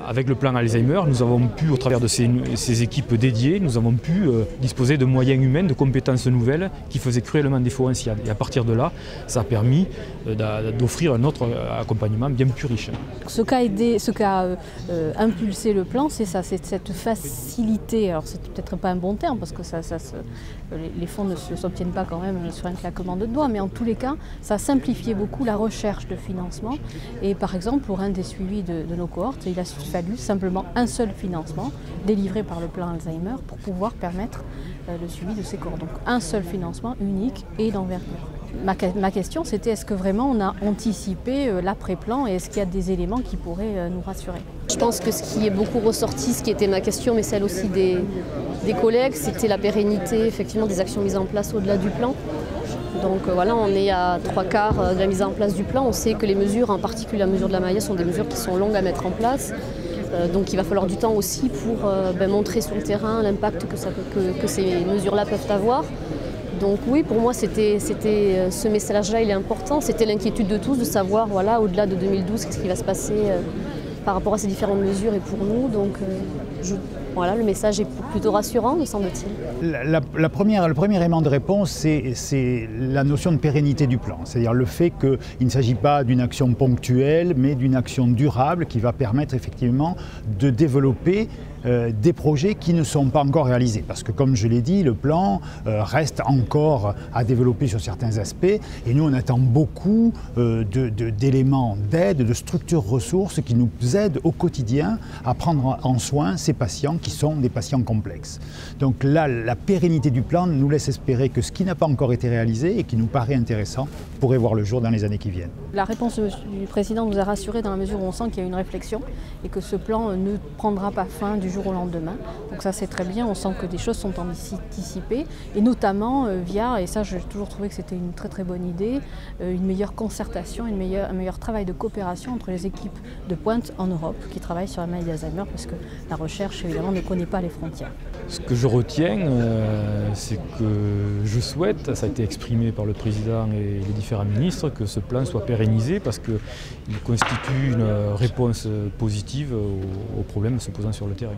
Avec le plan Alzheimer, nous avons pu, au travers de ces équipes dédiées, nous avons pu disposer de moyens humains, de compétences nouvelles qui faisaient cruellement défaut en SIAD. Et à partir de là, ça a permis d'offrir un autre accompagnement bien plus riche. Ce qu'a impulsé le plan, c'est ça, c'est cette facilité. Alors c'est peut-être pas un bon terme parce que les fonds ne s'obtiennent pas quand même sur un claquement de doigts, mais en tous les cas, ça a simplifié beaucoup la recherche de financement. Et par exemple, pour un des suivis de nos cohortes, il a fallu simplement un seul financement délivré par le plan Alzheimer pour pouvoir permettre le suivi de ces cohortes. Donc un seul financement unique et d'envergure. Ma question, c'était est-ce que vraiment on a anticipé l'après-plan et est-ce qu'il y a des éléments qui pourraient nous rassurer? Je pense que ce qui est beaucoup ressorti, ce qui était ma question, mais celle aussi des collègues, c'était la pérennité effectivement des actions mises en place au-delà du plan. Donc voilà, on est à 3/4 de la mise en place du plan. On sait que les mesures, en particulier la mesure de la Maïa, sont des mesures qui sont longues à mettre en place. Donc il va falloir du temps aussi pour montrer sur le terrain l'impact que ces mesures-là peuvent avoir. Donc oui, pour moi, c'était ce message-là, il est important. C'était l'inquiétude de tous de savoir, voilà, au-delà de 2012, qu'est-ce qui va se passer par rapport à ces différentes mesures et pour nous. Donc voilà, le message est plutôt rassurant, me semble-t-il. Le premier élément de réponse, c'est la notion de pérennité du plan. C'est-à-dire le fait qu'il ne s'agit pas d'une action ponctuelle, mais d'une action durable qui va permettre effectivement de développer des projets qui ne sont pas encore réalisés. Parce que comme je l'ai dit, le plan reste encore à développer sur certains aspects et nous on attend beaucoup d'éléments d'aide, de structures ressources qui nous aident au quotidien à prendre en soin ces patients qui sont des patients complexes. Donc là, la pérennité du plan nous laisse espérer que ce qui n'a pas encore été réalisé et qui nous paraît intéressant pourrait voir le jour dans les années qui viennent. La réponse du président nous a rassurés dans la mesure où on sent qu'il y a une réflexion et que ce plan ne prendra pas fin du jour au lendemain. Donc ça c'est très bien, on sent que des choses sont anticipées et notamment via, et ça j'ai toujours trouvé que c'était une très très bonne idée, une meilleure concertation, un meilleur travail de coopération entre les équipes de pointe en Europe qui travaillent sur la maladie d'Alzheimer parce que la recherche évidemment ne connaît pas les frontières. Ce que je retiens, c'est que je souhaite, ça a été exprimé par le président et les différents ministres, que ce plan soit pérennisé parce qu'il constitue une réponse positive aux problèmes se posant sur le terrain.